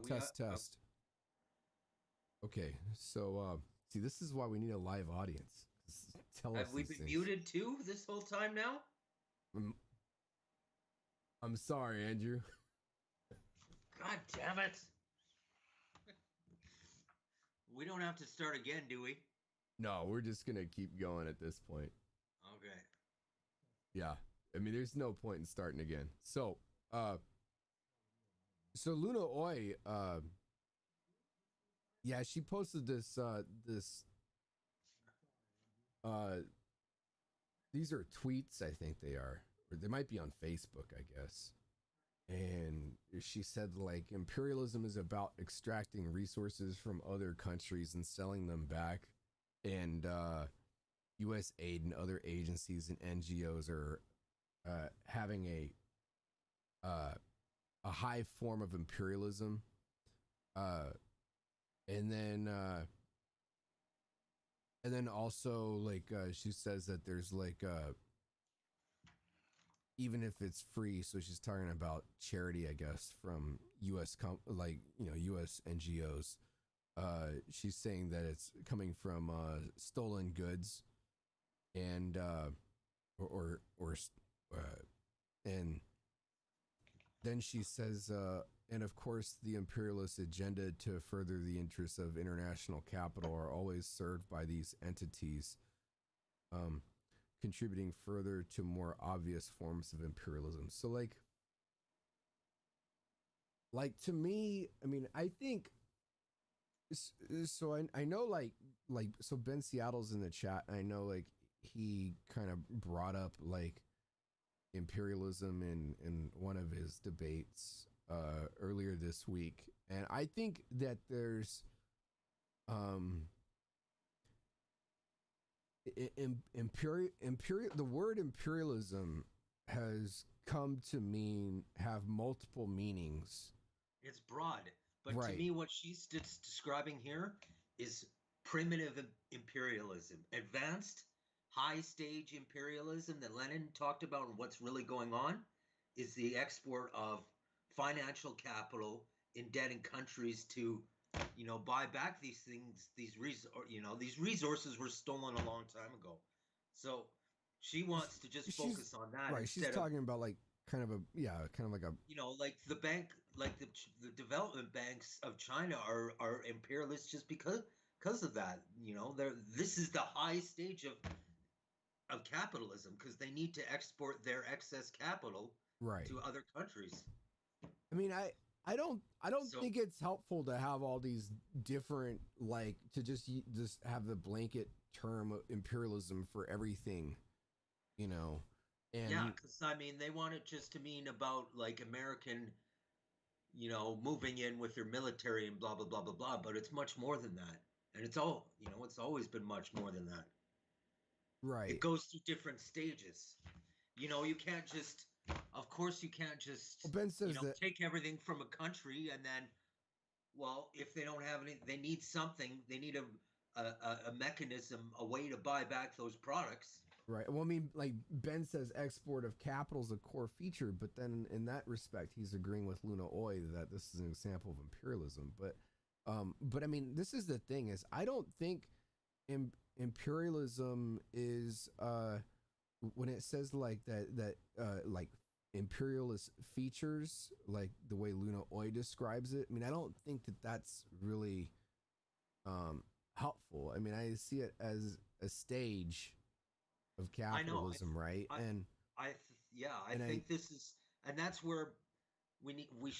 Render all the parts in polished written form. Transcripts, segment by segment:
Test. Okay, so see, this is why we need a live audience. Tell us Have we these been things. muted too this whole time now? I'm, I'm sorry, Andrew. God damn it. We don't have to start again, do we? No, we're just gonna keep going at this point. Okay. Yeah, I mean, there's no point in starting again. So Luna Oi, yeah, she posted uh, these are tweets, I think they are, or they might be on Facebook, I guess. And she said, like, imperialism is about extracting resources from other countries and selling them back. And U.S. aid and other agencies and NGOs are having a high form of imperialism. Uh, and then also, like, she says that there's like even if it's free, so she's talking about charity, I guess, from U.S. NGOs. She's saying that it's coming from stolen goods, and uh, and then she says, and of course, the imperialist agenda to further the interests of international capital are always served by these entities. Contributing further to more obvious forms of imperialism. So like to me, I mean, I think so. I know so Ben Seattle's in the chat. I know like he kind of brought up like imperialism in one of his debates earlier this week, and I think that there's the word imperialism has come to have multiple meanings. It's broad, but to Right. me, what she's describing here is primitive imperialism, advanced high stage imperialism that Lenin talked about, and what's really going on is the export of financial capital, indebting countries to, buy back these things. These resources were stolen a long time ago. So she wants to just She's focus on that right. She's instead of, talking about like kind of like a like the bank, like the development banks of China are imperialist just because of that. This is the high stage of capitalism because they need to export their excess capital right. to other countries. I mean, I don't So think it's helpful to have all these different like to just have the blanket term of imperialism for everything, you know, yeah, and because I mean they want it just to mean about like American, moving in with their military and blah blah blah blah blah. But it's much more than that, and it's always been much more than that. It right. goes through different stages. You can't just, of course, you can't Well, just, Ben says that take everything from a country and then, well, if they don't have any, they need something, they need a mechanism, a way to buy back those products. right. Well, I mean, like Ben says, export of capital is a core feature, but then in that respect, he's agreeing with Luna Oi that this is an example of imperialism. But I mean, this is the thing: is I don't think imperialism is when it says like that like imperialist features, like the way Luna Oi describes it. I mean, I don't think that that's really helpful. I mean, I see it as a stage of I know. capitalism, right? I, yeah, I And I think this is, and that's where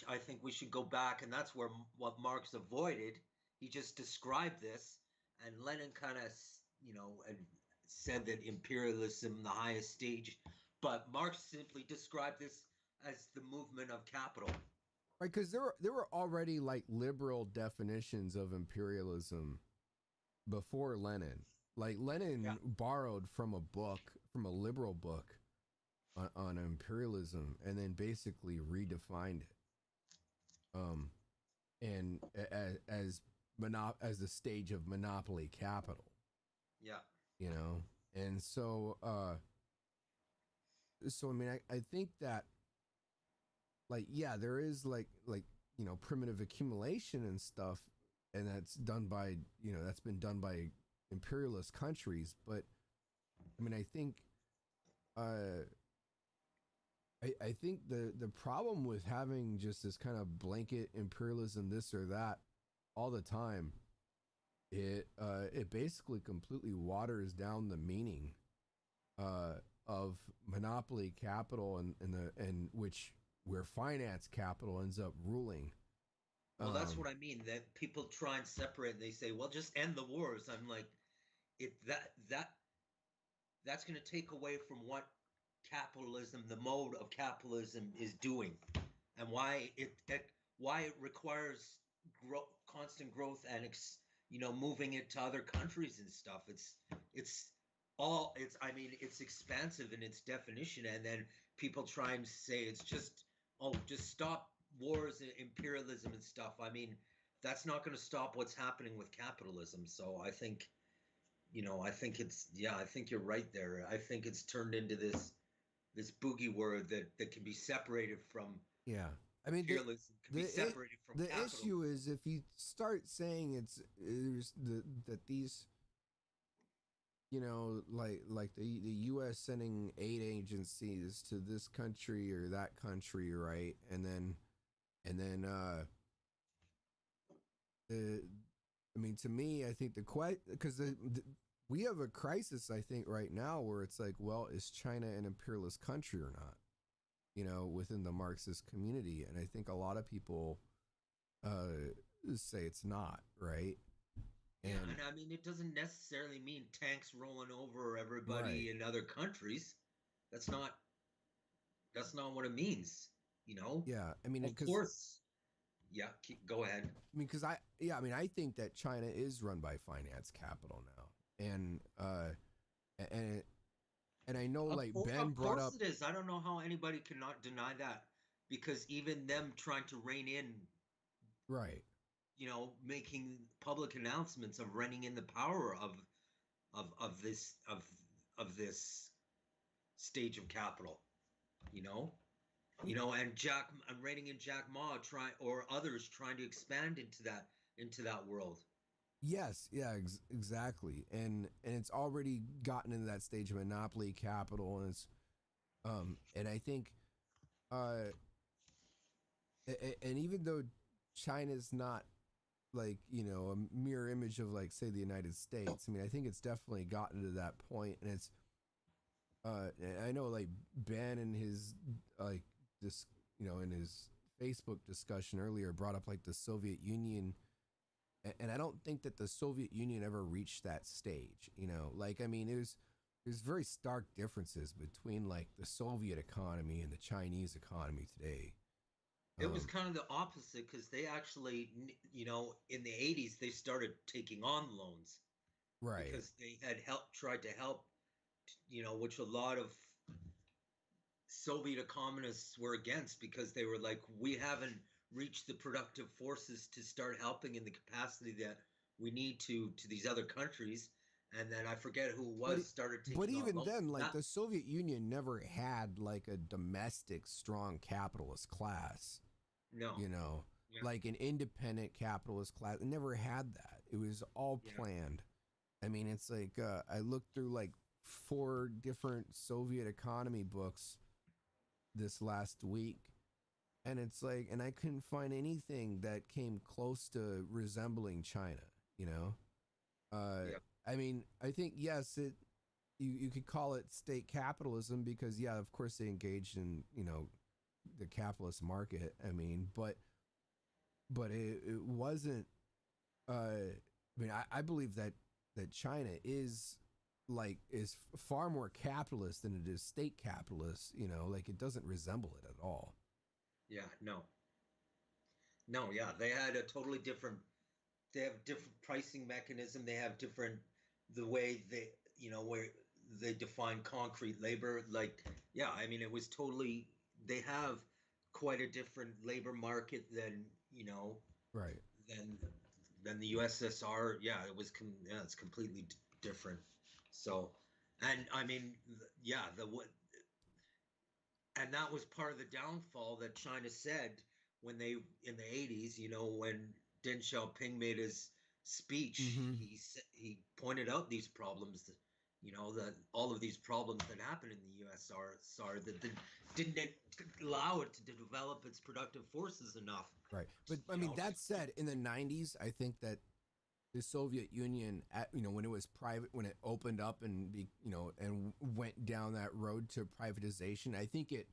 I think we should go back, and that's where what Marx avoided. He just described this, and Lenin kind of, and said that imperialism, the highest stage, but Marx simply described this as the movement of capital. right, because there were already like liberal definitions of imperialism before Lenin. Like Yeah. Lenin borrowed from a liberal book on imperialism, and then basically redefined it. And as the stage of monopoly capital, Yeah. you know. And so I mean, I think that like yeah, there is like primitive accumulation and stuff, and that's done by that's been done by imperialist countries. But I mean, I think uh, I think the problem with having just this kind of blanket imperialism, this or that, all the time, it basically completely waters down the meaning of monopoly capital and which where finance capital ends up ruling. Well, that's what I mean. That people try and separate. And they say, "Well, just end the wars." I'm like, it that's going to take away from what capitalism, the mode of capitalism, is doing, and why it requires constant growth and moving it to other countries and stuff. It's I mean, it's expansive in its definition, and then people try and say it's just stop wars and imperialism and stuff. I mean, that's not going to stop what's happening with capitalism. So I think I think you're right there. I think it's turned into this boogie word that can be separated from Yeah. I mean, imperialism, can be separated from the capital. issue is if you start saying that these, like the U.S. sending aid agencies to this country or that country, right? And then I mean, to me, I think because we have a crisis, I think, right now where it's like, well, is China an imperialist country or not? Within the Marxist community, and I think a lot of people say it's not, right? And I mean, it doesn't necessarily mean tanks rolling over everybody in other countries. That's not what it means, Yeah, I mean, of course. Yeah, go ahead. I mean, because I think that China is run by finance capital now, and I know, like Ben brought up, of course it is. I don't know how anybody cannot deny that, because even them trying to rein in, right, making public announcements of reining in the power of this stage of capital, and reining in Jack Ma or others trying to expand into that world. Yes, yeah, exactly, and it's already gotten into that stage of monopoly capital, and it's and I think and even though China's not like a mirror image of, like, say, the United States, I mean, I think it's definitely gotten to that point, and it's I know, like, Ben in his in his Facebook discussion earlier brought up, like, the Soviet Union. And I don't think that the Soviet Union ever reached that stage, like, I mean, there's very stark differences between, like, the Soviet economy and the Chinese economy today. It was kind of the opposite, because they actually, in the 80s, they started taking on loans. Right. Because they had tried to help, which a lot of Soviet economists were against, because they were like, we haven't reach the productive forces to start helping in the capacity that we need to these other countries. And then I forget who it was started taking. But even then, like, the Soviet Union never had, like, a domestic strong capitalist class. No. Like an independent capitalist class. It never had that. It was all planned. I mean, it's like I looked through like 4 different Soviet economy books this last week. And it's like, and I couldn't find anything that came close to resembling China, I mean, I think, yes, you could call it state capitalism because, yeah, of course they engaged in, the capitalist market. I mean, but it wasn't, I mean, I believe that China is far more capitalist than it is state capitalist, like it doesn't resemble it at all. Yeah, no, yeah, they had a totally different. They have different pricing mechanism. They have different the way they, where they define concrete labor. Like, yeah, I mean, it was totally. They have quite a different labor market than right than the USSR. Yeah, it's completely different. So, and I mean, yeah, and that was part of the downfall that China said when they in the 80s, when Deng Xiaoping made his speech, Mm-hmm. he pointed out these problems that, that all of these problems that happen in the USSR that didn't allow it to develop its productive forces enough. Right. But I mean, that said, in the 90s, I think that the Soviet Union, when it was private, when it opened up and and went down that road to privatization, I think it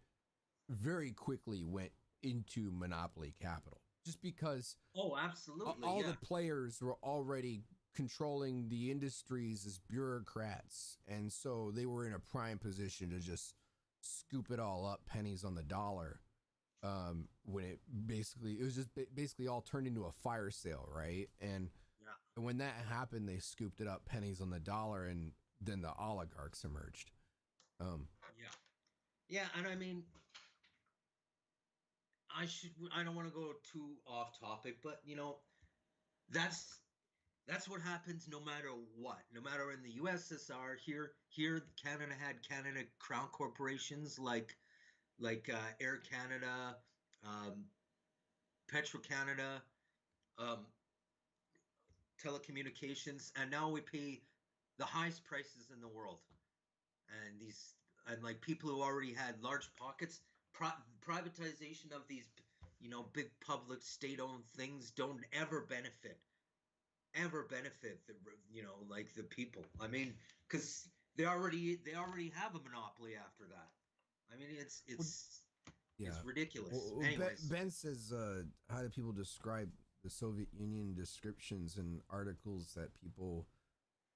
very quickly went into monopoly capital, just because Oh, absolutely, all the yeah. players were already controlling the industries as bureaucrats, and so they were in a prime position to just scoop it all up, pennies on the dollar. When it was just basically all turned into a fire sale, right? Yeah. And when that happened, they scooped it up, pennies on the dollar, and then the oligarchs emerged. Um, Yeah. Yeah, and I mean, I don't want to go too off topic, but that's that's what happens no matter what. No matter in the USSR, here Canada had Canada Crown corporations like Air Canada, um, Petro Canada, um, telecommunications, and now we pay the highest prices in the world. And like people who already had large pockets, privatization of these, big public state-owned things don't ever benefit the, like the people. I mean, because they already have a monopoly after that. I mean, it's well, it's yeah. it's ridiculous. Well, Anyways, Ben says, how do people describe the Soviet Union descriptions and articles that people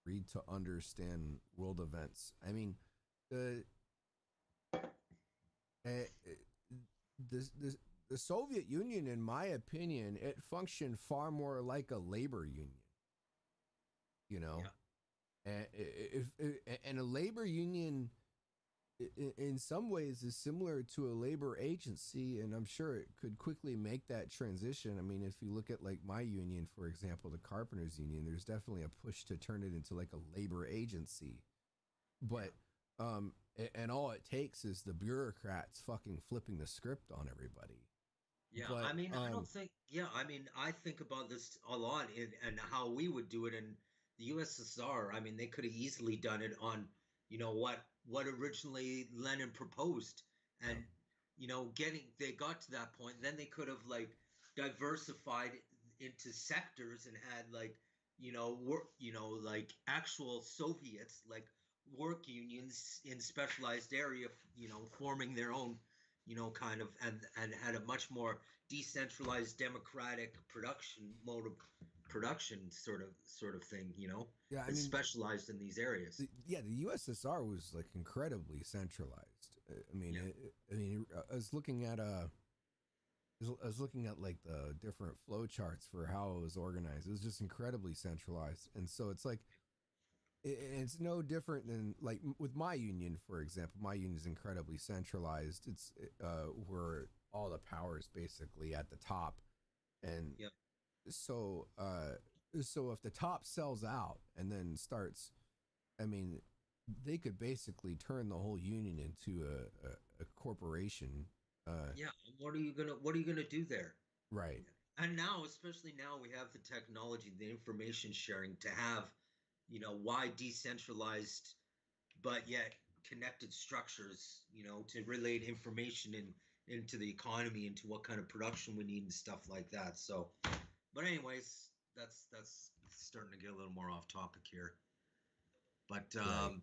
read to understand world events? I mean, the uh, the the Soviet Union, in my opinion, it functioned far more like a labor union. You know, yeah, and and a labor union in some ways is similar to a labor agency, and I'm sure it could quickly make that transition. I mean, if you look at like my union, for example, the Carpenters union, there's definitely a push to turn it into like a labor agency. yeah. But and all it takes is the bureaucrats fucking flipping the script on everybody. Yeah, I But mean, I don't think. Yeah, I mean, I think about this a lot and how we would do it in the USSR. I mean, they could have easily done it on, what originally Lenin proposed, yeah, and they got to that point. Then they could have like diversified into sectors and had like, work, like actual Soviets, like work unions in specialized area, forming their own kind of and had a much more decentralized democratic production mode of production sort of thing, yeah. I and mean, specialized in these areas. the USSR was like incredibly centralized. I mean, Yeah, I mean, I was looking at I was looking at like the different flow charts for how it was organized. It was just incredibly centralized, and so it's like it's no different than like with my union, for example. My union is incredibly centralized. It's where all the power is basically at the top, and yeah, so so if the top sells out and then starts, I mean, they could basically turn the whole union into a corporation. yeah. What are you gonna do there? Right. And now, especially now, we have the technology, the information sharing to have, wide decentralized but yet connected structures, to relate information into the economy, into what kind of production we need and stuff like that. So, but anyways, that's starting to get a little more off topic here. But Right.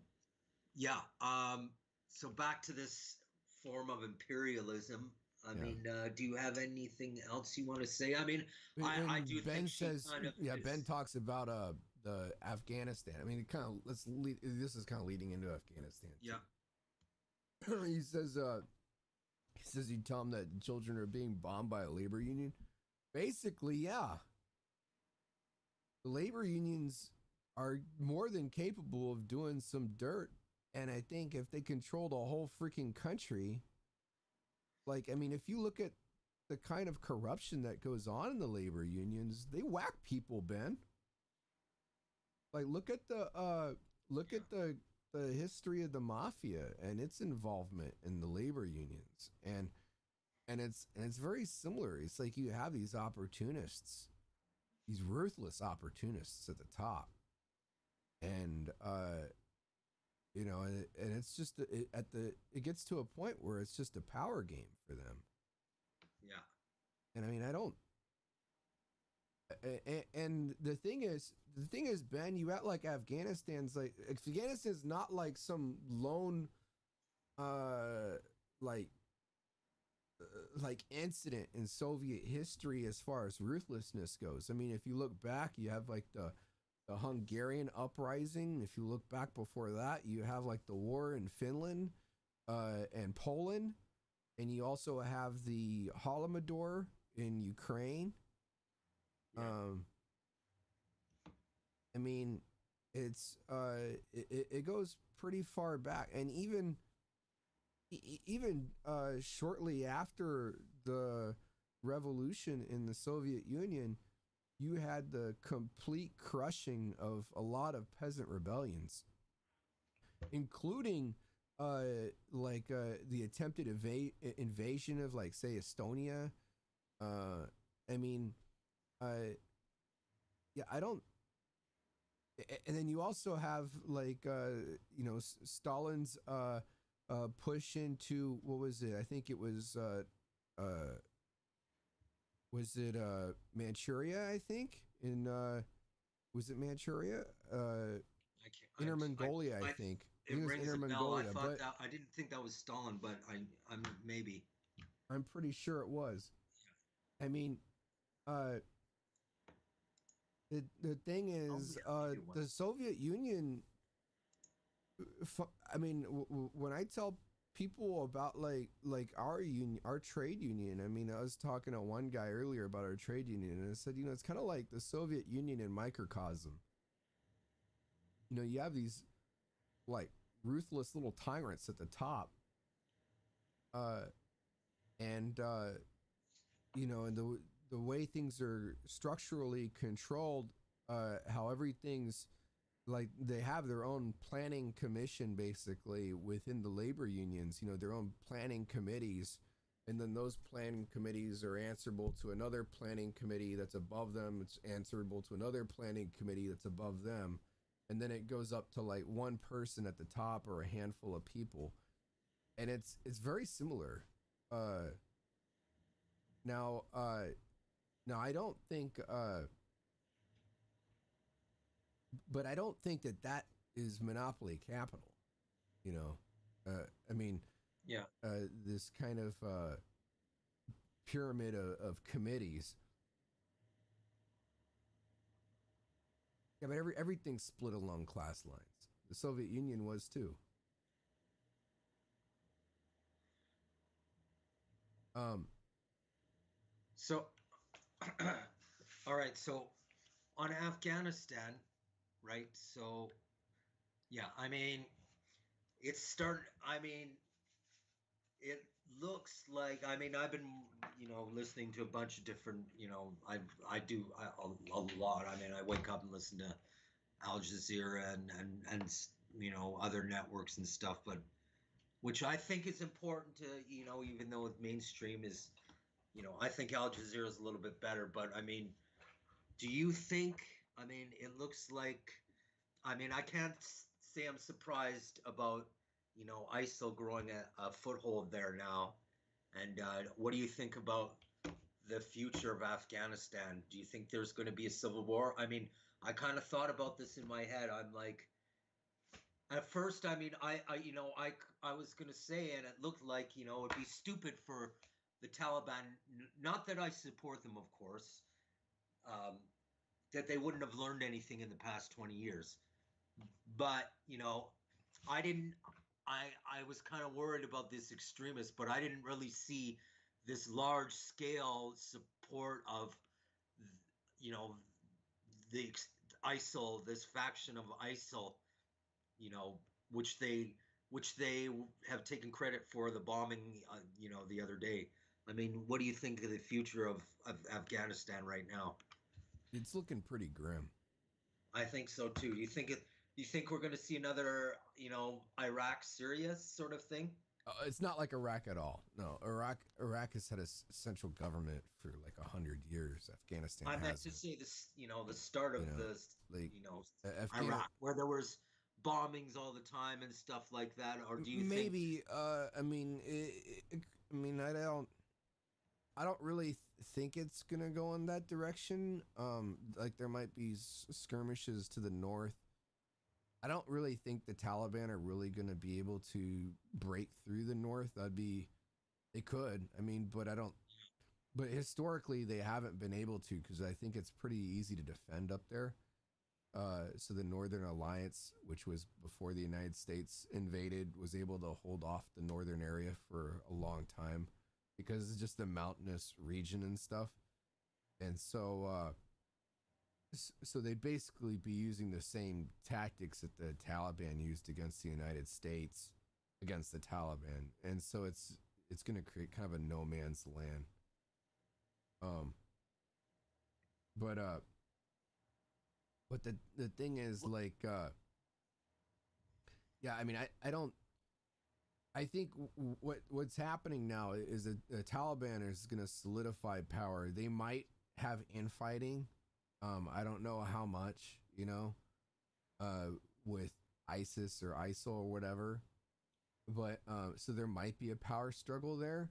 yeah, so back to this form of imperialism. I Yeah. mean, do you have anything else you want to say? I mean, I do And think Ben she says, kind of yeah, Ben is. talks about the Afghanistan. I mean, it kind of let's lead. This is kind of leading into Afghanistan Yeah, too. He says you tell him that children are being bombed by a labor union. Basically, yeah, the labor unions are more than capable of doing some dirt. And I think if they controlled a whole freaking country, like, I mean, if you look at the kind of corruption that goes on in the labor unions, they whack people, Ben. Like, look yeah, at the history of the mafia and its involvement in the labor unions. And and it's very similar. It's like you have these opportunists, these ruthless opportunists at the top, and and it's just it gets to a point where it's just a power game for them. Yeah. And I mean, I don't. And the thing is, Ben, you act like Afghanistan's not like some lone, uh, like incident in Soviet history as far as ruthlessness goes. I mean, if you look back, you have like the Hungarian uprising. If you look back before that, you have like the war in Finland, and Poland, and you also have the Holodomor in Ukraine. Yeah. I mean, it goes pretty far back, and even shortly after the revolution in the Soviet Union, you had the complete crushing of a lot of peasant rebellions, including the attempted invasion of, like, say, Estonia. I mean, yeah, I don't. And then you also have Stalin's push into, what was it? I think it was Manchuria? I think was it Manchuria? Inner Mongolia, I think. It It was rings Inner a bell. Mongolia, but I didn't think that was Stalin, but I'm maybe. I'm pretty sure it was. I mean, the thing is, the Soviet Union. I mean, when I tell people about like our trade union, I mean, I was talking to one guy earlier about our trade union, and I said, it's kind of like the Soviet Union in microcosm. You have these like ruthless little tyrants at the top, and and the way things are structurally controlled, how everything's like, they have their own planning commission basically within the labor unions, their own planning committees, and then those planning committees are answerable to another planning committee that's above them. It's answerable to another planning committee that's above them, and then it goes up to like one person at the top or a handful of people, and it's very similar. Now I don't think but I don't think that is monopoly capital. I mean, yeah, this kind of pyramid of committees. Yeah, but everything's split along class lines. The Soviet Union was too. So, all right. So, on Afghanistan, right? So, yeah, I mean, it's started. I mean, it looks like. I mean, I've been, listening to a bunch of different. I do a lot. I mean, I wake up and listen to Al Jazeera and other networks and stuff, but which I think is important to, even though mainstream is, I think Al Jazeera is a little bit better, but I mean, do you think? I mean, it looks like. I mean, I can't say I'm surprised about, ISIL growing a foothold there now. And what do you think about the future of Afghanistan? Do you think there's going to be a civil war? I mean, I kind of thought about this in my head. I'm like, at first, I mean, I was going to say, and it looked like, it'd be stupid for the Taliban. Not that I support them, of course. That they wouldn't have learned anything in the past 20 years. But, I didn't, I was kind of worried about this extremist, but I didn't really see this large scale support of, you know, the ISIL, this faction of ISIL, you know, which they have taken credit for the bombing, the other day. I mean, what do you think of the future of Afghanistan right now? It's looking pretty grim. I think so too. Do you think we're going to see another, Iraq, Syria sort of thing? It's not like Iraq at all. No, Iraq has had a central government for like 100 years. Afghanistan I meant to hasn't. say this, the start You of know, the, like Afghan. Iraq, where there was bombings all the time and stuff like that. Or do you think? Maybe. I mean, I mean, I don't really think it's gonna go in that direction. Like there might be skirmishes to the north. I don't really think the Taliban are really gonna be able to break through the north. They could. I mean, but I don't. But historically, they haven't been able to because I think it's pretty easy to defend up there. So the Northern Alliance, which was before the United States invaded, was able to hold off the northern area for a long time because it's just the mountainous region and stuff. And so they'd basically be using the same tactics that the Taliban used against the United States against the Taliban. And so it's going to create kind of a no man's land. Um, but the thing is like yeah, I mean I don't I think what's happening now is that the Taliban is going to solidify power. They might have infighting. I don't know how much, with ISIS or ISIL or whatever. But so there might be a power struggle there.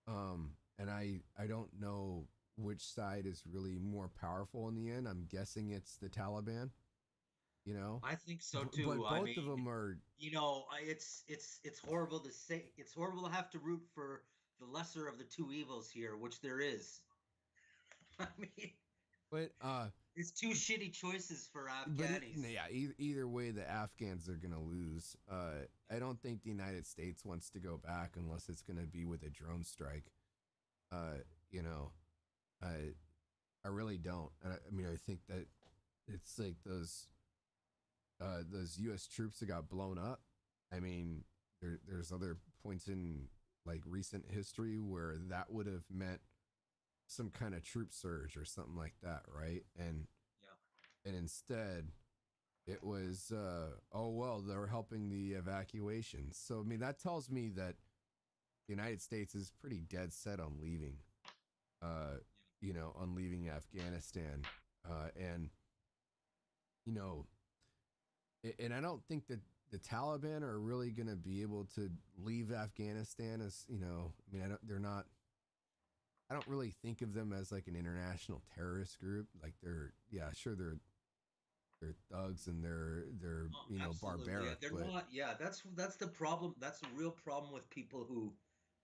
And I don't know which side is really more powerful in the end. I'm guessing it's the Taliban. I think so too. But I both of mean, them are. it's horrible to say. It's horrible to have to root for the lesser of the two evils here, which there is. I mean, But it's two shitty choices for but Afghanis. yeah, either way, the Afghans are gonna lose. I don't think the United States wants to go back unless it's gonna be with a drone strike. Uh, you know, I really don't. I mean, I think that it's like those U.S. troops that got blown up. I mean, there's other points in like recent history where that would have meant some kind of troop surge or something like that, right? Yeah. And instead, it was oh well, they're helping the evacuation. So I mean, that tells me that the United States is pretty dead set on leaving. Uh, on leaving Afghanistan, and you know, and I don't think that the Taliban are really going to be able to leave Afghanistan as I mean, they're not. I don't really think of them as like an international terrorist group. Like yeah, sure they're thugs and they're Absolutely. Yeah, barbaric, they're but not. Yeah, that's the problem. That's a real problem with people who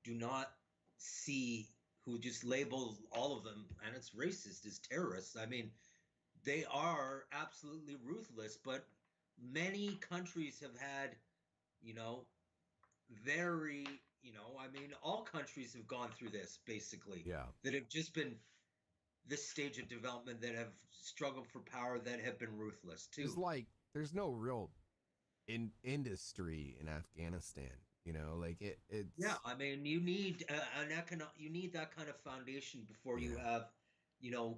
do not see, who just label all of them, and it's racist, as terrorists. I mean, they are absolutely ruthless, but many countries have had, you know, very, I mean, all countries have gone through this basically, yeah, that have just been this stage of development, that have struggled for power, that have been ruthless too. there's no real industry in Afghanistan. Like Yeah, it's I mean, you need you need that kind of foundation before you yeah, have, you know,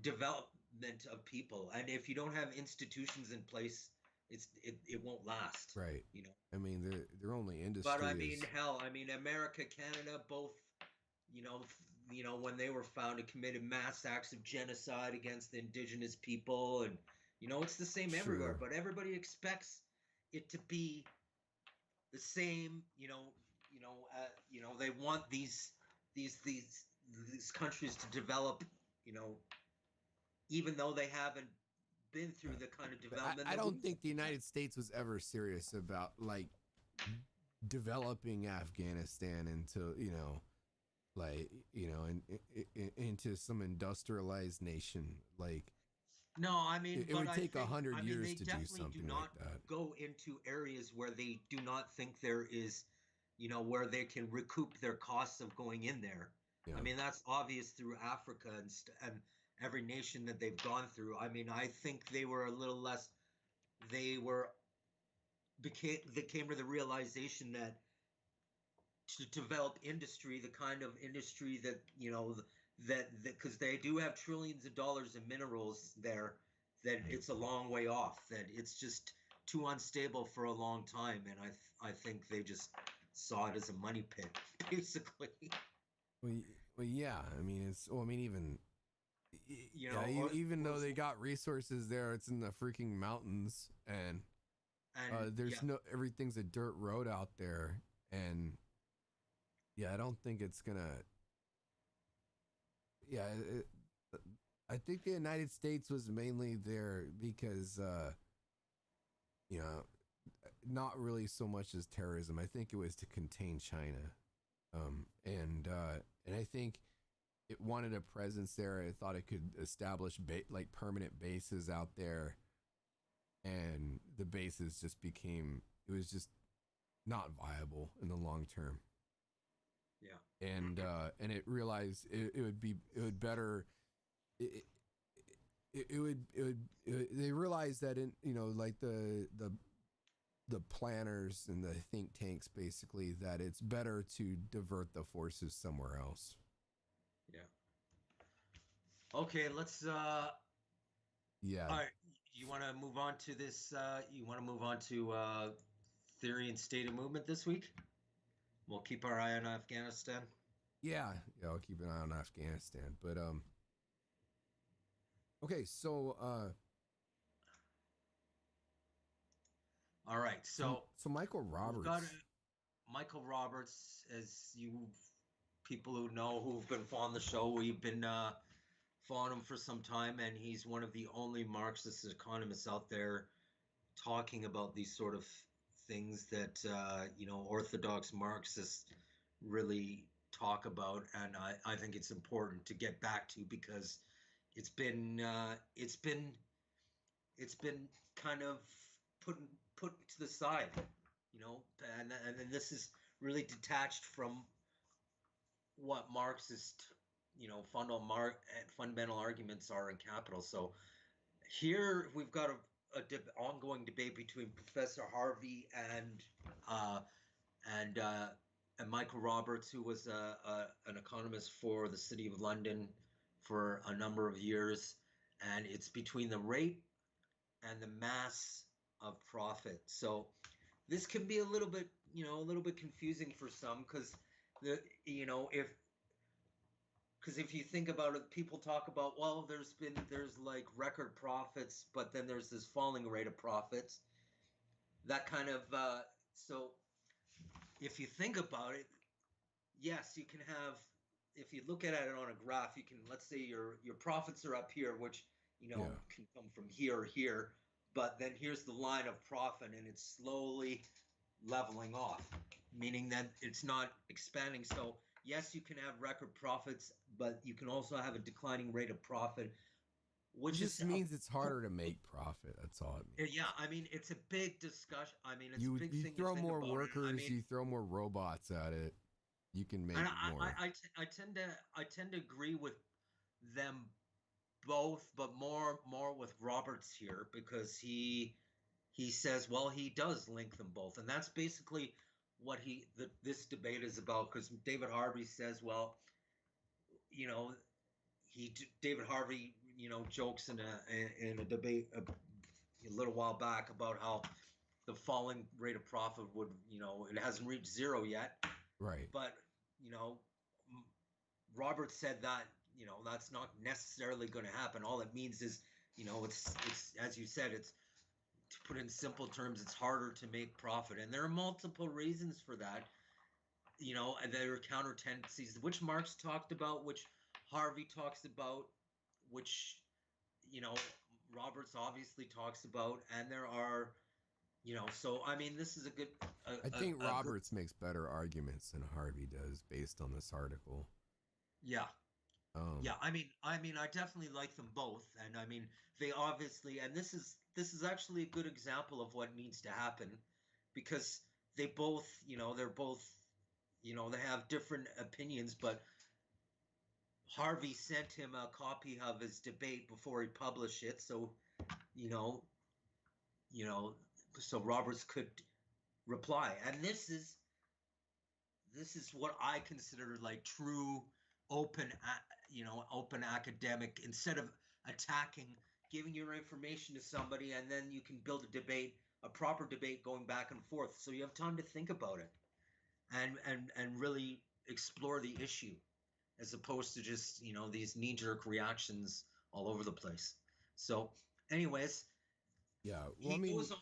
development of people. And if you don't have institutions in place, it won't last, right. you know. I mean, their only But I industry mean, is hell, I mean, America, Canada, both, you know, when they were founded, committed mass acts of genocide against the indigenous people, and it's the same everywhere. sure. But everybody expects it to be the same. They want these these these countries to develop. You know, even though they haven't been through the kind of But development I that don't we've think the had. United States was ever serious about like developing Afghanistan into like into some industrialized nation. Like No, I mean, it but would take 100 years they to do definitely do something like not that. go into areas where they do not think there is, where they can recoup their costs of going in there. I Yeah, mean, that's obvious through Africa and every nation that they've gone through. I mean, I think they were a little less. They were they came to the realization that to develop industry, the kind of industry that that because they do have trillions of dollars in minerals there, that it's a long way off. That it's just too unstable for a long time, and I think they just saw it as a money pit, basically. Well, yeah. I mean, even You yeah, know, or, even or though they got resources there, it's in the freaking mountains, and there's yeah, everything's a dirt road out there, and yeah, I don't think it's gonna. Yeah, I think the United States was mainly there because, you know, not really so much as terrorism. I think it was to contain China, and I think it wanted a presence there. I thought it could establish like permanent bases out there, and the bases just became it was just not viable in the long term. yeah, And it realized it would better it, they realized that in like the planners and the think tanks basically that it's better to divert the forces somewhere else. yeah. Okay, let's. Yeah. All right, you want to move on to this? You want to move on to theory and state of movement this week? We'll keep our eye on Afghanistan. Yeah, I'll keep an eye on Afghanistan. But okay, so All right, so Michael we've got Roberts. Michael Roberts, as you people who know who've been following the show, we've been following him for some time, and he's one of the only Marxist economists out there talking about these sort of things that orthodox Marxists really talk about, and I think it's important to get back to because it's been it's been kind of put put to the side, you know, and then this is really detached from what Marxist, fundamental arguments are in Capital. So here we've got ongoing debate between Professor Harvey uh, and uh, and Michael Roberts, who was an economist for the City of London for a number of years, and it's between the rate and the mass of profit. So this can be a little bit confusing for some because the you know if you think about it, people talk about, well, there's like record profits, but then there's this falling rate of profits. That kind of so if you think about it, yes, you can have. If you look at it on a graph, you can, let's say your profits are up here, which Yeah. can come from here or here, but then here's the line of profit, and it's slowly leveling off, meaning that it's not expanding. So yes, you can have record profits, but you can also have a declining rate of profit, It which just is means it's harder to make profit. That's all it means. yeah. I mean, it's a big discussion. I mean, it's a You big you thing to throw think more about. And I workers, mean, you throw more robots at it, you can and make more. I tend to agree with them both, but more with Roberts here because he says, well, he does link them both, and that's basically what this debate is about. Because David Harvey says, well, you know, David Harvey, jokes in a debate a little while back about how the falling rate of profit would, it hasn't reached zero yet, Right. but you know, Robert said that that's not necessarily going to happen. All it means is it's as you said, it's, to put in simple terms, it's harder to make profit, and there are multiple reasons for that. And there are counter tendencies, which Marx talked about, which Harvey talks about, which you know Roberts obviously talks about, and there are so I mean, this is a good I think a good Roberts makes better arguments than Harvey does based on this article. yeah. Um, Yeah, I definitely like them both, and I mean, they obviously, and this is actually a good example of what needs to happen, because they both, they're both, they have different opinions, but Harvey sent him a copy of his debate before he published it, so you know, you know, so Roberts could reply, and this is what I consider like true open, open academic. Instead of attacking, giving your information to somebody, and then you can build a debate, a proper debate, going back and forth, so you have time to think about it. and really explore the issue, as opposed to just these knee-jerk reactions all over the place. So, anyways, Yeah. Well, I he mean, goes on.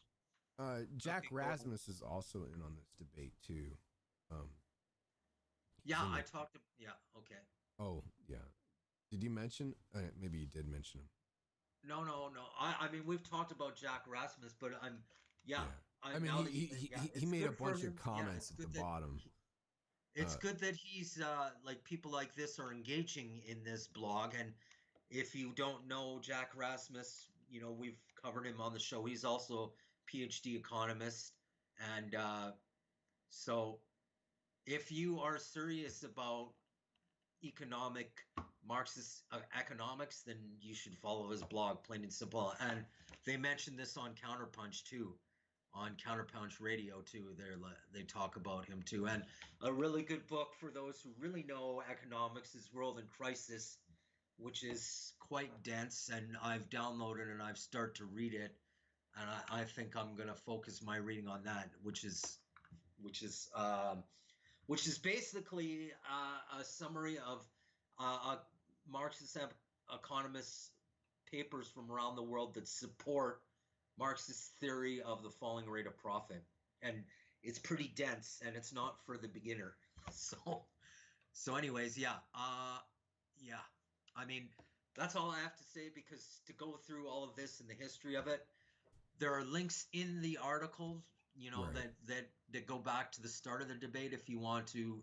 Jack Okay, go ahead. Rasmus is also in on this debate too. Um, he's Yeah, in I the. talked to. Yeah, okay. Oh, yeah. Did you mention? Maybe you did mention him. No, no, no. I mean, we've talked about Jack Rasmus, but yeah. Yeah. I I mean, now that you say, yeah, he it's made a good for bunch of him. Yeah, comments at the bottom. it's Uh, good that he's like people like this are engaging in this blog. And if you don't know Jack Rasmus, we've covered him on the show. He's also PhD economist, and so if you are serious about economic Marxist economics, then you should follow his blog, plain and simple. And they mentioned this on Counterpunch too, on Counterpunch Radio too. They talk about him too, and a really good book for those who really know economics is World in Crisis, which is quite dense. And I've downloaded and I've started to read it, and I think I'm going to focus my reading on that, which is which is basically a summary of Marxist economists' papers from around the world that support Marxist theory of the falling rate of profit. And it's pretty dense, and it's not for the beginner. So, anyways, yeah, yeah. I mean, that's all I have to say, because to go through all of this and the history of it, there are links in the article, right. that go back to the start of the debate if you want to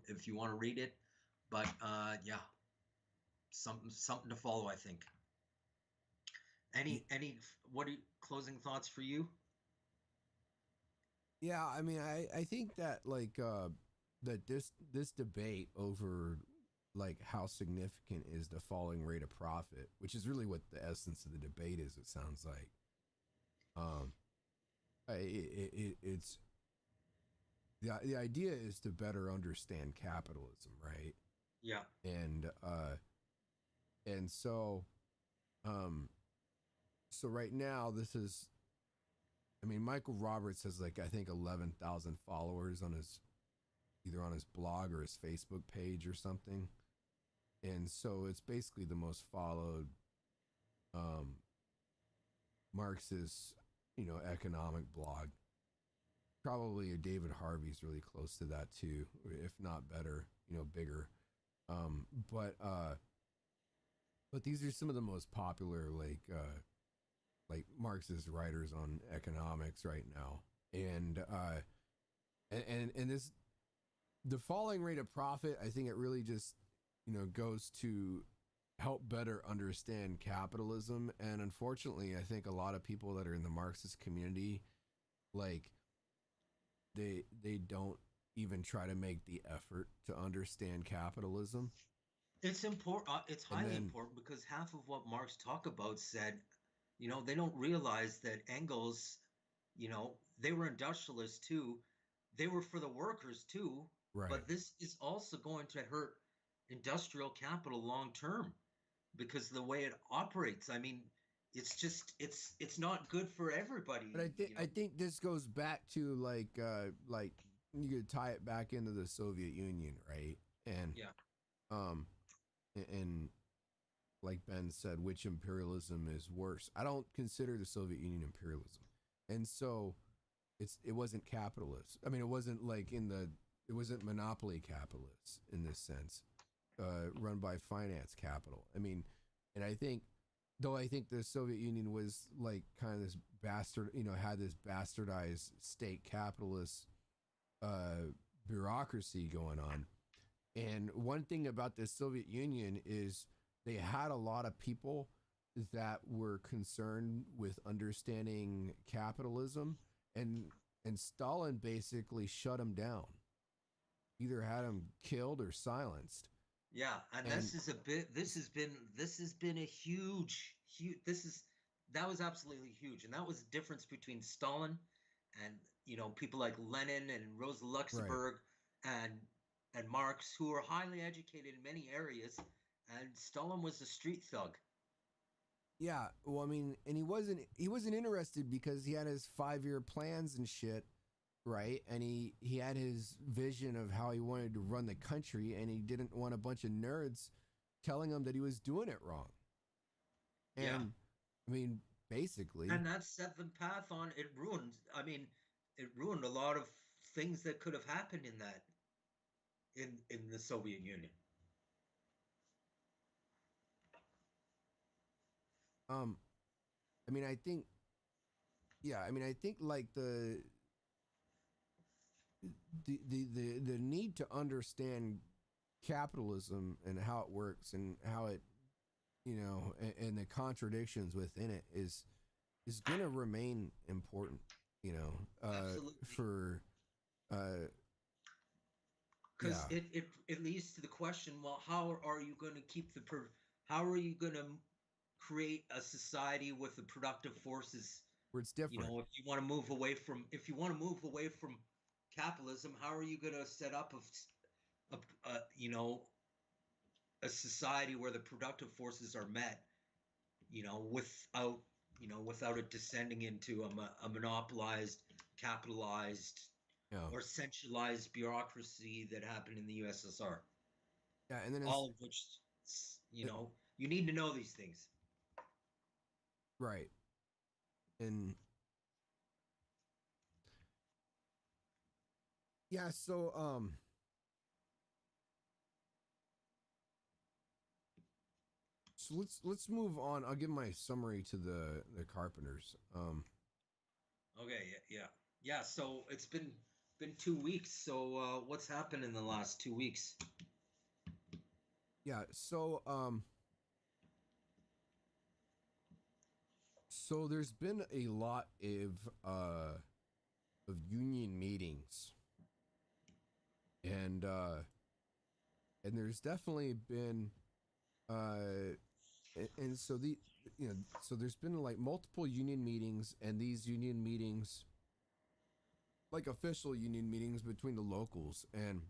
read it. But yeah, something to follow, I think. Any what are closing thoughts for you? Yeah, I mean, I think that that this debate over like how significant is the falling rate of profit, which is really what the essence of the debate is. It sounds like, um, it's the idea is to better understand capitalism, right? Yeah, And and um, so right now this is, I mean, Michael Roberts has like I think 11,000 followers on his either on his blog or his Facebook page or something. And so it's basically the most followed um, Marxist, economic blog. Probably David Harvey's really close to that too, if not better, bigger. Um, but uh, but these are some of the most popular like Marxist writers on economics right now, and and this the falling rate of profit. I think it really just goes to help better understand capitalism. And unfortunately, I think a lot of people that are in the Marxist community, like they don't even try to make the effort to understand capitalism. it's important. It's And highly then important, because half of what Marx talk about said, they don't realize that Engels, they were industrialists too. They were for the workers too. right. But this is also going to hurt industrial capital long term, because the way it operates. I mean, it's just it's not good for But everybody. I think this goes back to like you could tie it back into the Soviet Union, right? And Yeah, um and like Ben said, which imperialism is worse? I don't consider the Soviet Union imperialism. And so it wasn't capitalist. I mean, it wasn't like it wasn't monopoly capitalist in this sense, run by finance capital. I mean, and I think though I think the Soviet Union was like kind of this bastard, had this bastardized state capitalist bureaucracy going on. And one thing about the Soviet Union is they had a lot of people that were concerned with understanding capitalism, and Stalin basically shut them down, either had them killed or silenced. yeah, and And this is a bit. This has been a huge. That was absolutely huge, and that was the difference between Stalin and people like Lenin and Rosa right. Luxemburg and Marx, who were highly educated in many areas, and Stalin was a street thug. Yeah, well, I mean, and he wasn't interested because he had his 5-year plans and shit, right? And he had his vision of how he wanted to run the country, and he didn't want a bunch of nerds telling him that he was doing it wrong. Yeah. And I mean, basically, And that set the path on it ruined. I mean, it ruined a lot of things that could have happened in that in the Soviet Union. um, I mean, I think, yeah, I mean, I think like the need to understand capitalism and how it works and how it, and the contradictions within it is gonna remain important, Absolutely. for uh Because yeah. it leads to the question, well, how are you going to keep how are you going to create a society with the productive forces? Where it's different. If you want to move away from capitalism, how are you going to set up a society where the productive forces are met, without without it descending into a monopolized, capitalized, Yeah. or centralized bureaucracy that happened in the USSR. Yeah, and then it's All of which, you need to know these things. right. And yeah, so let's move on. I'll give my summary to the Carpenters. Okay, yeah. Yeah, so it's been 2 weeks. So what's happened in the last 2 weeks? Yeah, so there's been a lot of union meetings, and there's definitely been uh and so so there's been like multiple union meetings, and these union meetings, like official union meetings between the locals. And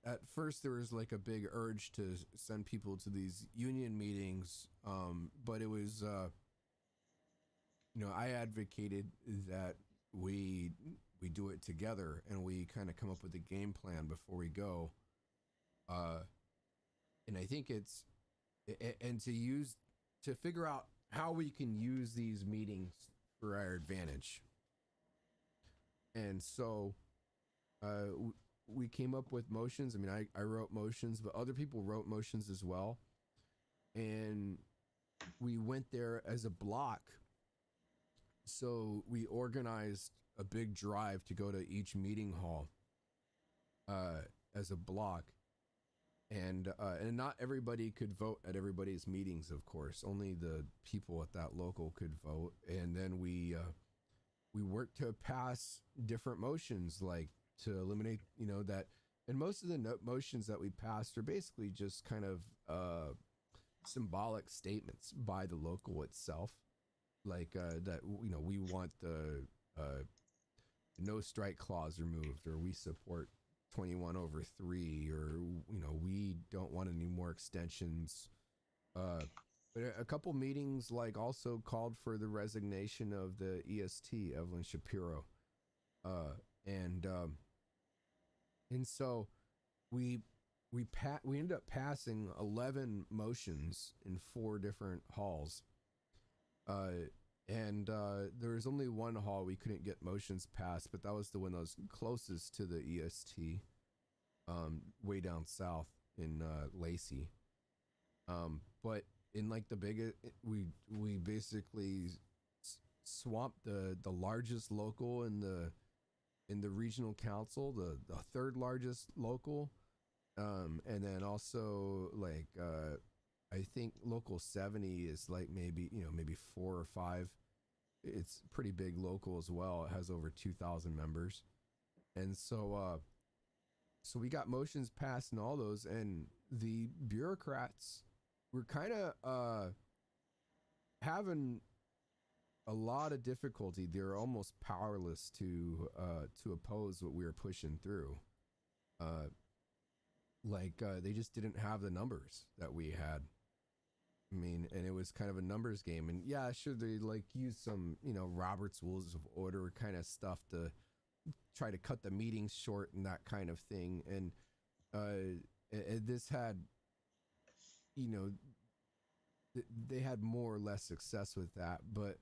at first there was like a big urge to send people to these union meetings, but it was I advocated that we do it together, and we kind of come up with a game plan before we go. uh and I think it's and to figure out how we can use these meetings for our advantage. And so we came up with motions. I mean, I wrote motions, but other people wrote motions as well. And we went there as a block. So we organized a big drive to go to each meeting hall as a block. And not everybody could vote at everybody's meetings, of course. Only the people at that local could vote. And then we worked to pass different motions, like to eliminate, that. And most of the motions that we passed are basically just kind of symbolic statements by the local itself, like that we want the no strike clause removed, or we support 21/3, or we don't want any more extensions. But a couple meetings like also called for the resignation of the EST, Evelyn Shapiro. uh and and so we we ended up passing 11 motions in 4 different halls. And there was only one hall we couldn't get motions passed, but that was the one that was closest to the EST, way down south in Lacey. But in like the biggest, we basically swamped the largest local in the regional council, the third largest local, and then also like I think local 70 is like maybe 4 or 5. It's pretty big local as well. It has over 2,000 members. And so we got motions passed in all those, and the bureaucrats were kind of having a lot of difficulty. They were almost powerless to oppose what we were pushing through. They just didn't have the numbers that we had. I mean, and it was kind of a numbers game. And yeah, sure, they like use some, Robert's Rules of Order kind of stuff to try to cut the meetings short and that kind of thing. And this had, they had more or less success with that. But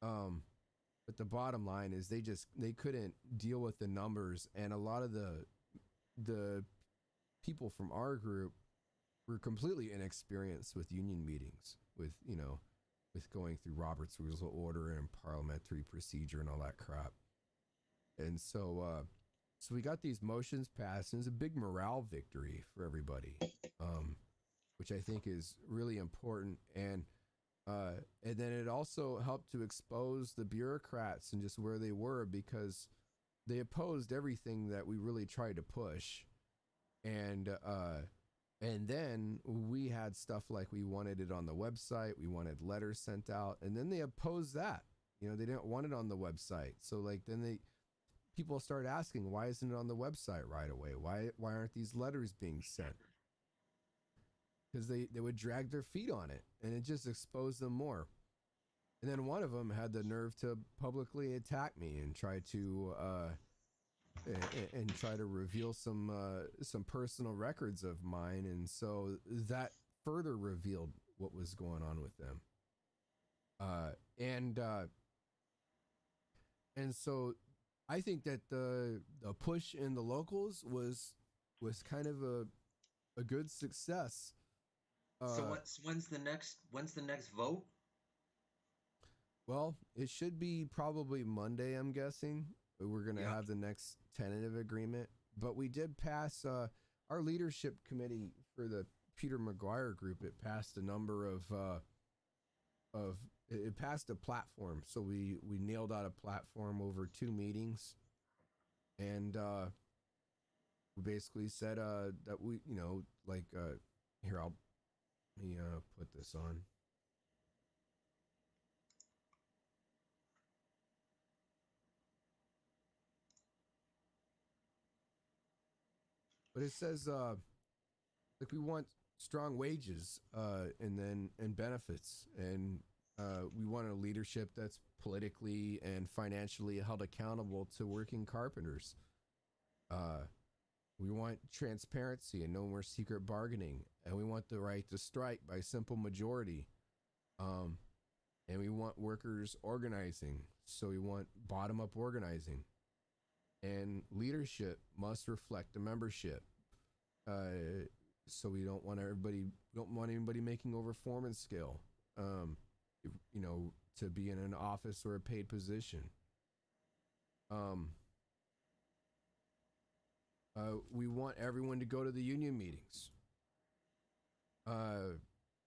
the bottom line is they couldn't deal with the numbers, and a lot of the people from our group were completely inexperienced with union meetings, with going through Robert's Rules of Order and parliamentary procedure and all that crap. And so we got these motions passed, and it was a big morale victory for everybody, which I think is really important. And then it also helped to expose the bureaucrats and just where they were, because they opposed everything that we really tried to push. And then we had stuff like we wanted it on the website, we wanted letters sent out, and then they opposed that. They didn't want it on the website. So like then people started asking, why isn't it on the website right away? Why aren't these letters being sent? Because they would drag their feet on it, and it just exposed them more. And then one of them had the nerve to publicly attack me and try to reveal some personal records of mine, and so that further revealed what was going on with them. And so I think that the push in the locals was kind of a good success. So when's the next vote? Well, it should be probably Monday, I'm guessing. We're going to have the next tentative agreement. But we did pass our leadership committee for the Peter McGuire group. It passed a number it passed a platform. So we nailed out a platform over 2 meetings. And we basically said that we, here, let me put this on. But it says we want strong wages and benefits, and we want a leadership that's politically and financially held accountable to working carpenters. We want transparency and no more secret bargaining, and we want the right to strike by simple majority. And we want workers organizing, so we want bottom-up organizing. And leadership must reflect the membership. So we don't want anybody making over foreman skill, to be in an office or a paid position. We want everyone to go to the union meetings.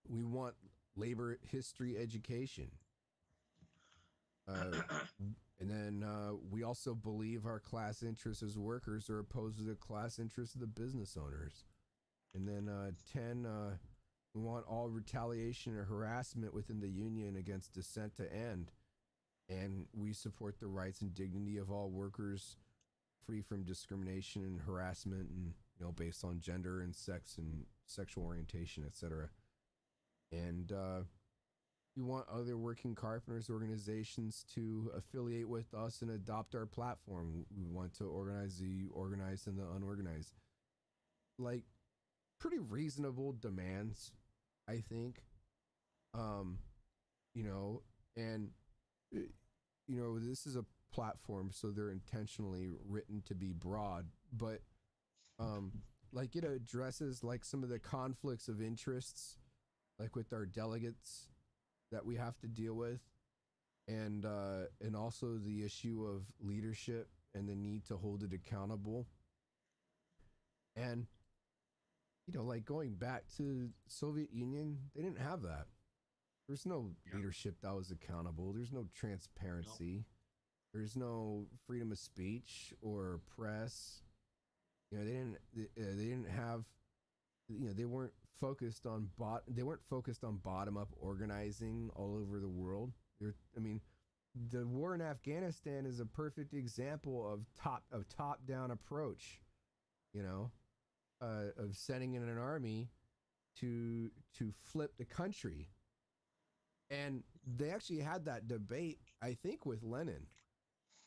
We want labor history education. And then we also believe our class interests as workers are opposed to the class interests of the business owners. And then 10, we want all retaliation or harassment within the union against dissent to end. And we support the rights and dignity of all workers, free from discrimination and harassment, and based on gender and sex and sexual orientation, etc. And we want other working carpenters organizations to affiliate with us and adopt our platform. We want to organize the organized and the unorganized. Like, pretty reasonable demands, I think. This is a platform, so they're intentionally written to be broad, but it addresses like some of the conflicts of interests, like with our delegates that we have to deal with, and also the issue of leadership and the need to hold it accountable. And going back to Soviet Union, they didn't have that. There's no leadership that was accountable. There's no transparency. No. There's no freedom of speech or press. They didn't have. They weren't focused on bottom up organizing all over the world. The war in Afghanistan is a perfect example of top down approach. Of sending in an army to flip the country. And they actually had that debate, I think, with Lenin.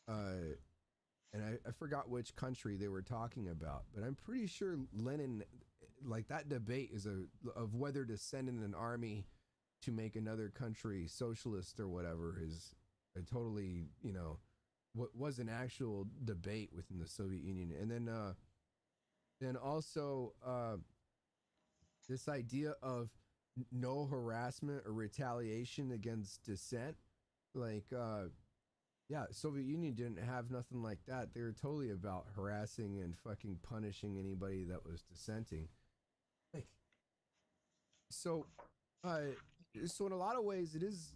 And I forgot which country they were talking about, but I'm pretty sure Lenin, like that debate is of whether to send in an army to make another country socialist or whatever is a totally, what was an actual debate within the Soviet Union. And then also this idea of no harassment or retaliation against dissent, like yeah, Soviet Union didn't have nothing like that. They were totally about harassing and fucking punishing anybody that was dissenting. Like, so in a lot of ways it is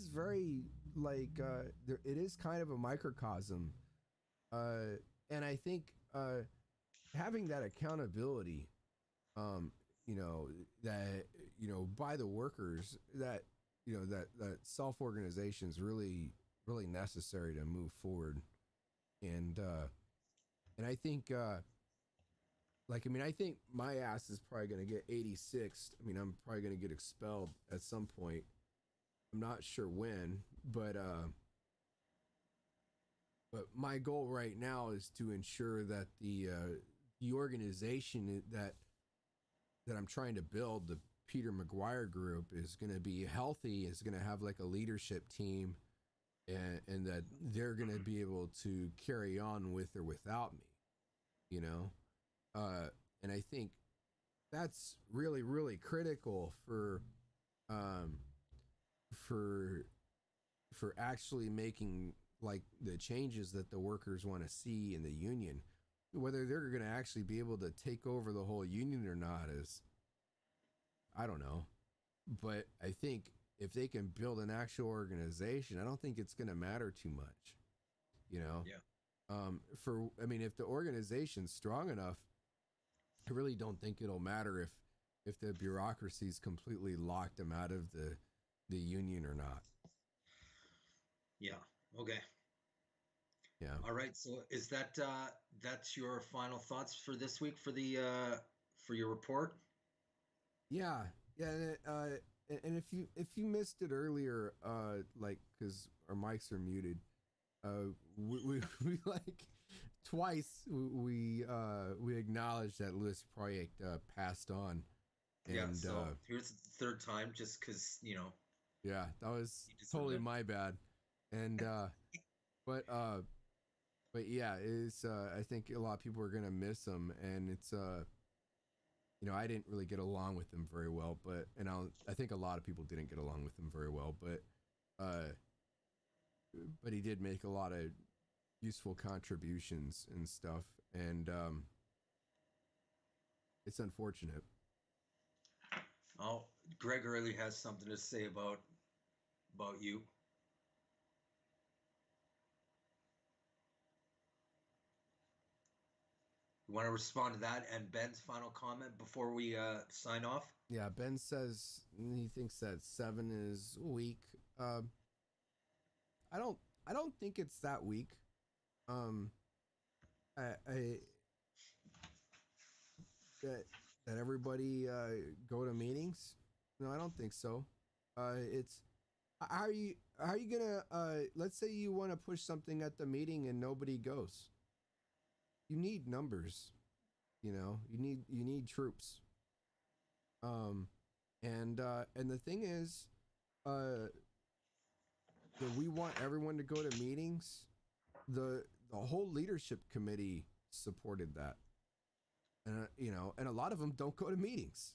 very like it is kind of a microcosm, and I think having that accountability, that by the workers, that that self-organization is really necessary to move forward. And I think I think my ass is probably going to get 86th. I mean, I'm probably going to get expelled at some point. I'm not sure when, but my goal right now is to ensure that the organization that I'm trying to build, the Peter McGuire group, is going to be healthy, is going to have like a leadership team, and that they're going to be able to carry on with or without me, and I think that's really, really critical for actually making like the changes that the workers want to see in the union. Whether they're going to actually be able to take over the whole union or not is, I don't know, but I think if they can build an actual organization, I don't think it's going to matter too much, Yeah. If the organization's strong enough, I really don't think it'll matter if the bureaucracy's completely locked them out of the union or not. Yeah. Okay. Yeah. All right. So is that that's your final thoughts for this week for the for your report? Yeah. Yeah. And if you missed it earlier, like, because our mics are muted, we like twice we acknowledged that Louis Proyect passed on. And, yeah. So here's the third time, just because Yeah, that was totally my bad. And but yeah, it's I think a lot of people are gonna miss him, and it's I didn't really get along with him very well, but I think a lot of people didn't get along with him very well, but he did make a lot of useful contributions and stuff, and it's unfortunate. Oh, Greg really has something to say about you. You want to respond to that and Ben's final comment before we sign off? Yeah, Ben says he thinks that 7 is weak. I don't think it's that weak. I that everybody go to meetings. No, I don't think so. It's how are you gonna let's say you want to push something at the meeting and nobody goes. You need numbers, you need troops. And the thing is, that we want everyone to go to meetings. The whole leadership committee supported that, and and a lot of them don't go to meetings.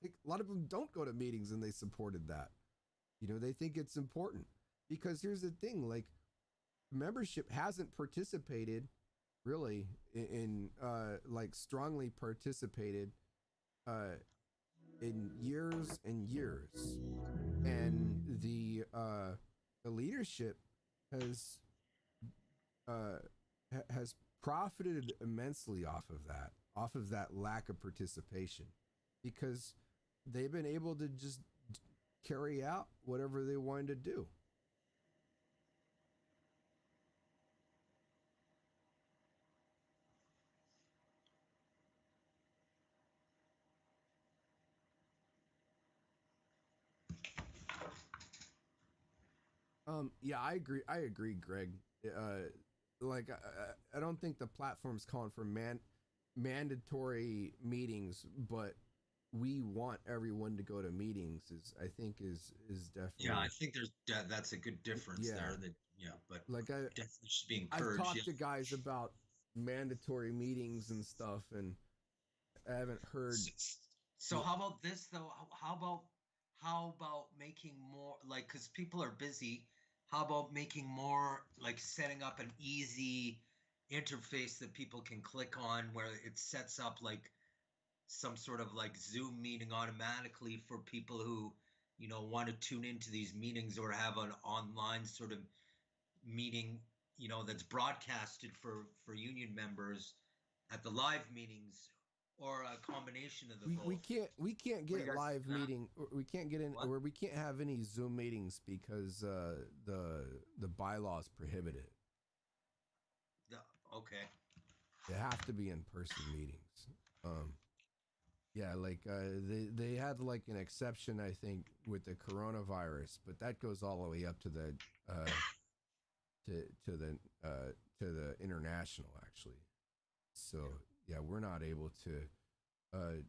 Like, a lot of them don't go to meetings, and they supported that. They think it's important, because here's the thing: like, membership hasn't participated really in like strongly participated in years and years, and the leadership has profited immensely off of that lack of participation, because they've been able to just carry out whatever they wanted to do. Yeah, I agree, Greg. Like I don't think the platform's calling for mandatory meetings, but we want everyone to go to meetings. I think is Yeah, I definitely think that's a good difference yeah. there. That yeah, but Like definitely should be I've encouraged. Yeah. talked to guys about mandatory meetings and stuff, and I haven't heard. So, so how about this though? How about making more like because people are busy? How about making more like setting up an easy interface that people can click on where it sets up like some sort of like Zoom meeting automatically for people who want to tune into these meetings or have an online sort of meeting that's broadcasted for union members at the live meetings or a combination of the We both. can't What do get you guys think live of that? meeting. We can't get in, What? or we can't have any Zoom meetings because the bylaws prohibit it. The, okay. They have to be in person meetings. Um, yeah, like they had like an exception, I think, with the coronavirus, but that goes all the way up to the uh, to the to the international actually. So Yeah. yeah, we're not able to. Uh,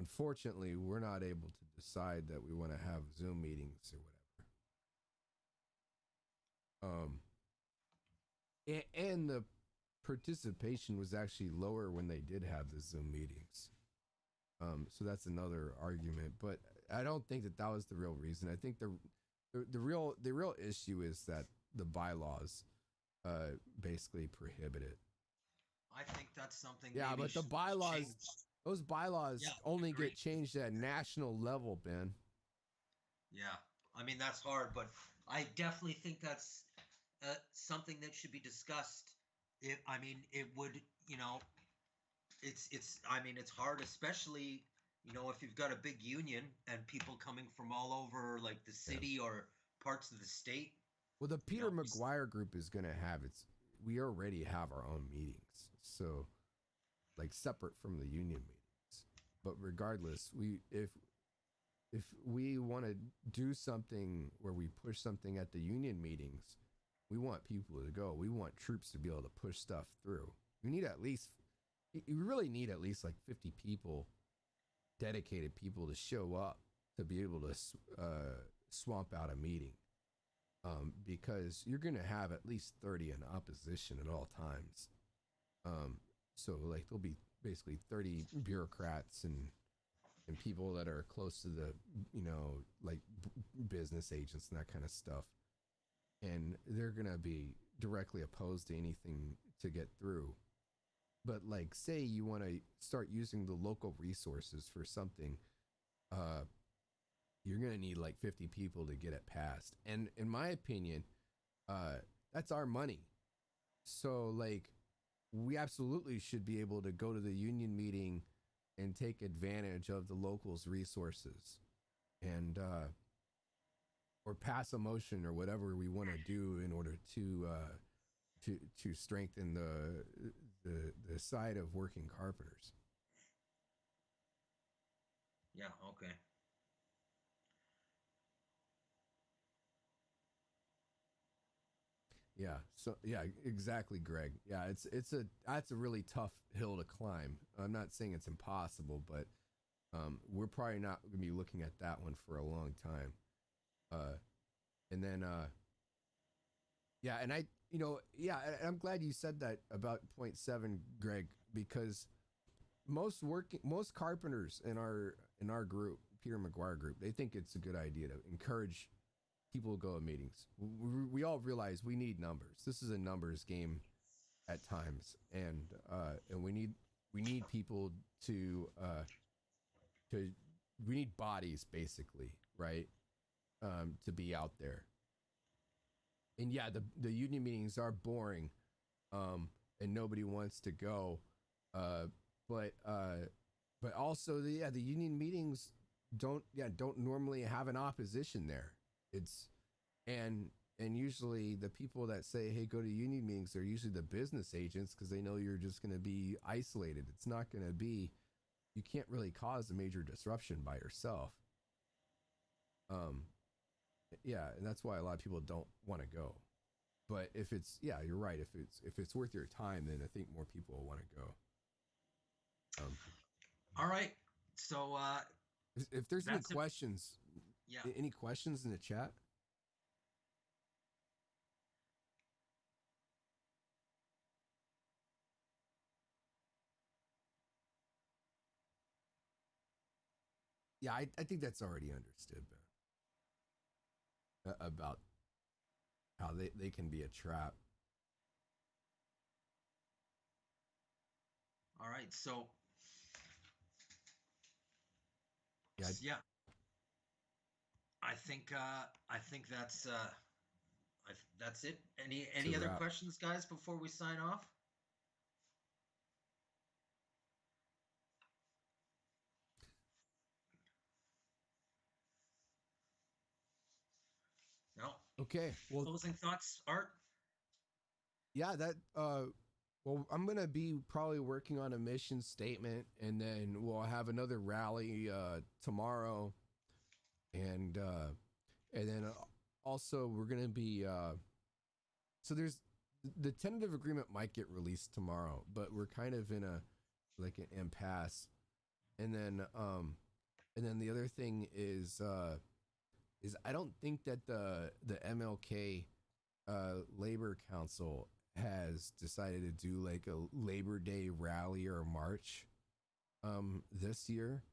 Unfortunately, we're not able to decide that we want to have Zoom meetings or whatever. And the participation was actually lower when they did have the Zoom meetings. So that's another argument, but I don't think that that was the real reason. I think the real issue is that the bylaws basically prohibit it. I think that's something Yeah, maybe but the should be bylaws, changed. those bylaws Yeah, only agree. get changed at national level, Ben. Yeah, I mean that's hard, but I definitely think that's something that should be discussed. I mean, it would, it's. I mean, it's hard, especially if you've got a big union and people coming from all over, like the Yeah. city or parts of the state. Well, the You Peter know, McGuire group is going to have its. We already have our own meetings, so like separate from the union meetings. But regardless, we if we want to do something where we push something at the union meetings, we want people to go. We want troops to be able to push stuff through. We need at least. You really need at least like 50 people, dedicated people to show up to be able to swamp out a meeting. Because you're going to have at least 30 in opposition at all times. Um, so like there'll be basically 30 bureaucrats and people that are close to the, like business agents and that kind of stuff. And they're going to be directly opposed to anything to get through. But like, say you want to start using the local resources for something, uh, you're going to need like 50 people to get it passed. And in my opinion, that's our money. So like we absolutely should be able to go to the union meeting and take advantage of the locals' resources and or pass a motion or whatever we want to do in order to strengthen the side of working carpenters. yeah, okay. Yeah. So yeah, exactly, Greg. Yeah, it's a that's a really tough hill to climb. I'm not saying it's impossible, but we're probably not going to be looking at that one for a long time. Uh, and then yeah, and I'm glad you said that about point seven, Greg, because most carpenters in our group, Peter McGuire group, they think it's a good idea to encourage people to go to meetings. We all realize we need numbers. This is a numbers game at times, and we need people to we need bodies basically, right? To be out there. And yeah, the union meetings are boring, and nobody wants to go. Uh, but also the union meetings don't normally have an opposition there. It's and and usually the people that say hey go to union meetings are usually the business agents because they know you're just going to be isolated. It's not going to be you can't really cause a major disruption by yourself. Um, Yeah, and that's why a lot of people don't want to go. But if it's, yeah, you're right. If it's worth your time, then I think more people will want to go. All right. So If there's any that's it. questions, Yeah. any questions in the chat? Yeah, I think that's already understood, Ben, about how they can be a trap. All right. So Yeah, yeah, I think that's it. it's a Any other wrap. questions, guys, before we sign off? No. Okay, well, Closing thoughts, Art? yeah, that well, I'm gonna be probably working on a mission statement, and then we'll have another rally tomorrow, and then also we're gonna be so there's the tentative agreement might get released tomorrow, but we're kind of in a like an impasse, and then the other thing is I don't think that the MLK Labor Council has decided to do like a Labor Day rally or march this year.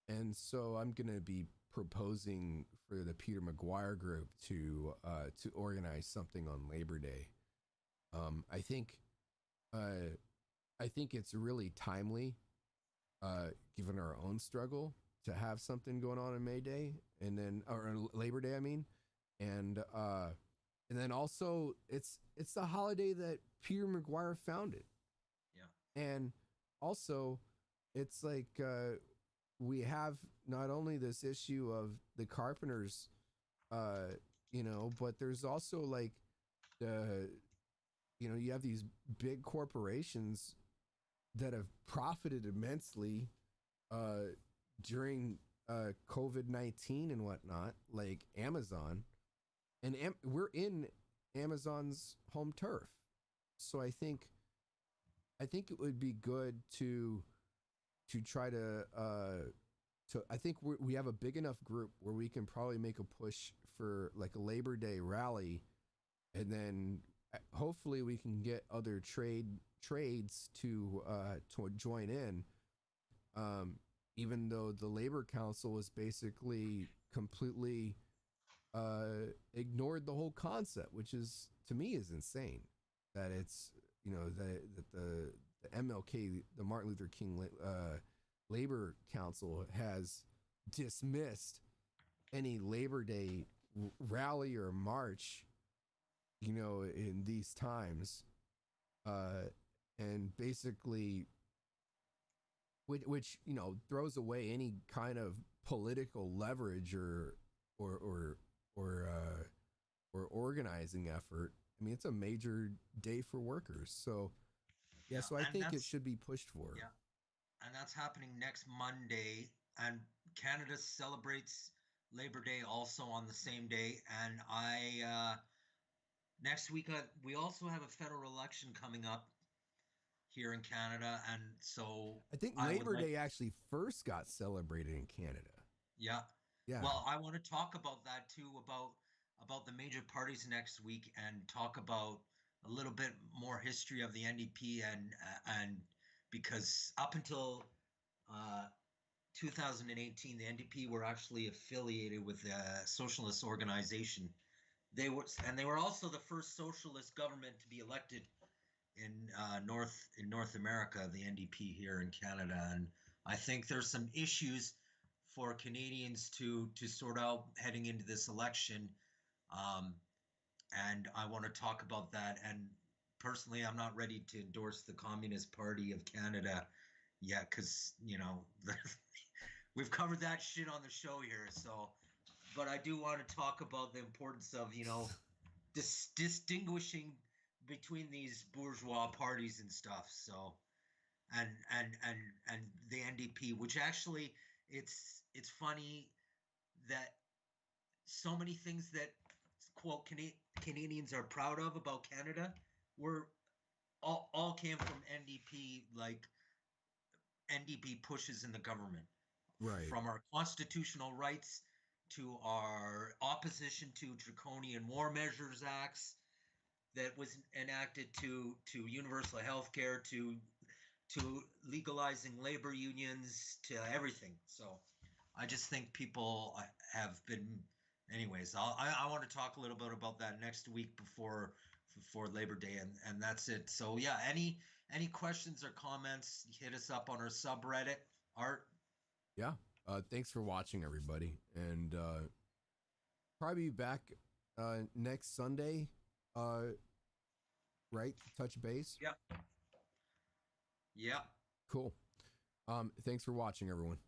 And so I'm going to be proposing for the Peter McGuire group to organize something on Labor Day. I think uh, I think it's really timely, given our own struggle, to have something going on May Day and then or Labor Day. I mean, and uh, and then also it's the holiday that Peter McGuire founded, Yeah. and also it's like we have not only this issue of the Carpenters, but there's also like the you have these big corporations that have profited immensely uh, during COVID-19 and whatnot, like Amazon, and we're in Amazon's home turf. So I think it would be good to try to I think we have a big enough group where we can probably make a push for like a Labor Day rally, and then hopefully we can get other trades to join in. Um, Even though the Labor Council was basically completely ignored the whole concept, which is to me is insane. That it's that the MLK, the Martin Luther King Labor Council, has dismissed any Labor Day rally or march, in these times, uh, and basically, which throws away any kind of political leverage or or or uh, or organizing effort. I mean, it's a major day for workers. So yeah, Yeah. so I And think it that's should be pushed for. yeah. And that's happening next Monday. And Canada celebrates Labor Day also on the same day. And next week we also have a federal election coming up here in Canada, and so I think I would Labor like, Day actually first got celebrated in Canada. yeah. Yeah. Well, I want to talk about that too, about the major parties next week, and talk about a little bit more history of the NDP, and because up until uh, 2018, the NDP were actually affiliated with a socialist organization. They were also the first socialist government to be elected in North America, the NDP here in Canada, and I think there's some issues for Canadians to sort out heading into this election, um, and I want to talk about that. And personally, I'm not ready to endorse the Communist Party of Canada yet, because we've covered that shit on the show here. So, but I do want to talk about the importance of distinguishing between these bourgeois parties and stuff. So, and and and and the NDP, which actually it's funny that so many things that quote Canadians are proud of about Canada were all came from NDP, like NDP pushes in the government, Right. from our constitutional rights to our opposition to draconian war measures acts that was enacted to universal health care to legalizing labor unions to everything. So I just think people have been. Anyways, I want to talk a little bit about that next week before Labor Day, and that's it. So yeah, any questions or comments, hit us up on our subreddit. Art. Yeah. Thanks for watching, everybody, and probably be back next Sunday. Right? Touch base. Yeah. Yeah. Cool. Thanks for watching, everyone.